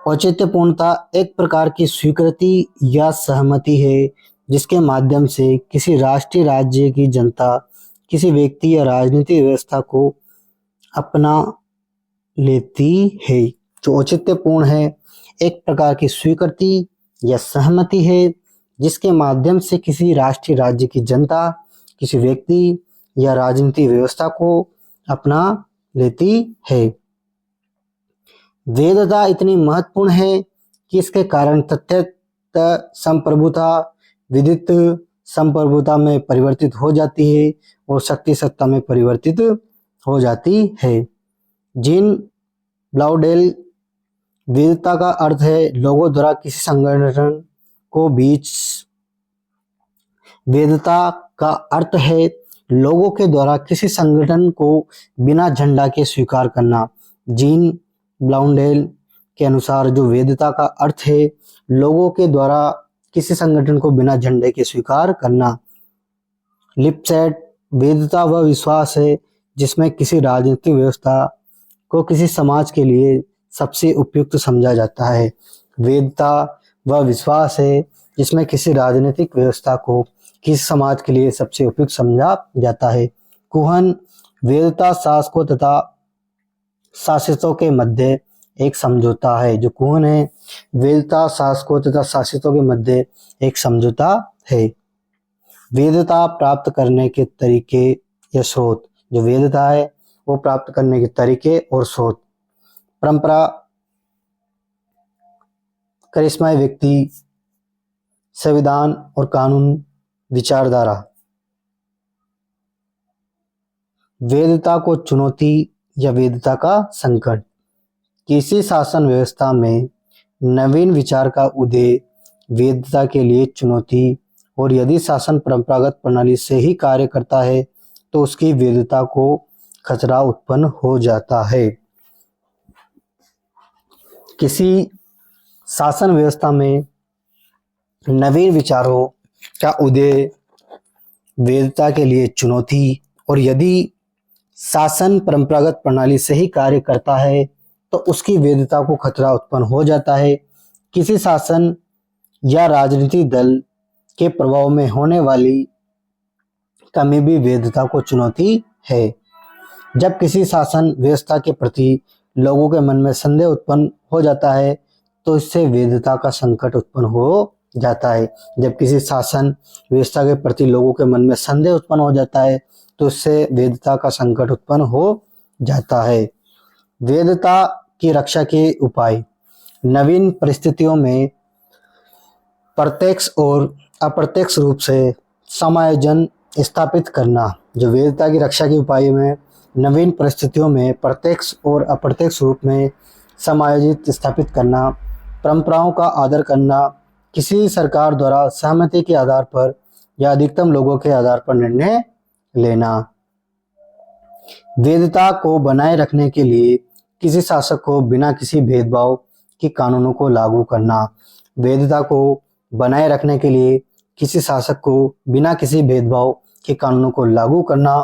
औचित्यपूर्णता एक प्रकार की स्वीकृति या सहमति है जिसके माध्यम से किसी राष्ट्रीय राज्य की जनता किसी व्यक्ति या राजनीतिक व्यवस्था को अपना लेती है। जो औचित्यपूर्ण है एक प्रकार की स्वीकृति या सहमति है जिसके माध्यम से किसी राष्ट्रीय राज्य की जनता किसी व्यक्ति या राजनीतिक व्यवस्था को अपना लेती है। वैधता इतनी महत्वपूर्ण है कि इसके कारण तथ्यतः संप्रभुता विदित संप्रभुता में परिवर्तित हो जाती है और शक्ति सत्ता में परिवर्तित हो जाती है। जीन ब्लाउडेल वैधता का अर्थ है लोगों द्वारा किसी संगठन को बीच वैधता का अर्थ है लोगों के द्वारा किसी संगठन को बिना झंडा के स्वीकार करना। जीन ब्लाउडेल के अनुसार जो वैधता का अर्थ है लोगों के द्वारा किसी संगठन को बिना झंडे के स्वीकार करना। लिपसेट वैधता वह विश्वास है जिसमें किसी राजनीतिक व्यवस्था को किसी समाज के लिए सबसे उपयुक्त समझा जाता है। वैधता वह विश्वास है जिसमें किसी राजनीतिक व्यवस्था को किसी समाज के लिए सबसे उपयुक्त समझा जाता है। कुहन वैधता शासकों तथा शासितों के मध्य एक समझौता है। जो कुहन है वैधता शासकों तथा शासितों के मध्य एक समझौता है। वैधता प्राप्त करने के तरीके या स्रोत। जो वैधता है वो प्राप्त करने के तरीके और स्रोत। परंपरा करिश्माई व्यक्ति संविधान और कानून विचारधारा। वैधता को चुनौती या वैधता का संकट। किसी शासन व्यवस्था में नवीन विचार का उदय वैधता के लिए चुनौती और यदि शासन परंपरागत प्रणाली से ही कार्य करता है तो उसकी वैधता को खतरा उत्पन्न हो जाता है। किसी शासन व्यवस्था में नवीन विचारों का उदय वैधता के लिए चुनौती और यदि शासन परंपरागत प्रणाली से ही कार्य करता है तो उसकी वैधता को खतरा उत्पन्न हो जाता है। किसी शासन या राजनीतिक दल के प्रभाव में होने वाली कमी भी वैधता को चुनौती है। जब किसी शासन व्यवस्था के प्रति लोगों के मन में संदेह उत्पन्न हो जाता है तो इससे वैधता का संकट उत्पन्न हो जाता है। जब किसी शासन व्यवस्था के प्रति लोगों के मन में संदेह उत्पन्न हो जाता है तो इससे वैधता का संकट उत्पन्न हो जाता है। वैधता की रक्षा के उपाय। नवीन परिस्थितियों में प्रत्यक्ष और अप्रत्यक्ष रूप से समायोजन स्थापित करना। जो वैधता की रक्षा के उपाय में नवीन परिस्थितियों में प्रत्यक्ष और अप्रत्यक्ष रूप में समायोजित स्थापित करना। परंपराओं का आदर करना। किसी सरकार द्वारा सहमति के आधार पर या अधिकतम लोगों के आधार पर निर्णय लेना। वैधता को बनाए रखने के लिए किसी शासक को बिना किसी भेदभाव के कानूनों को लागू करना। वैधता को बनाए रखने के लिए किसी शासक को बिना किसी भेदभाव के कानूनों को लागू करना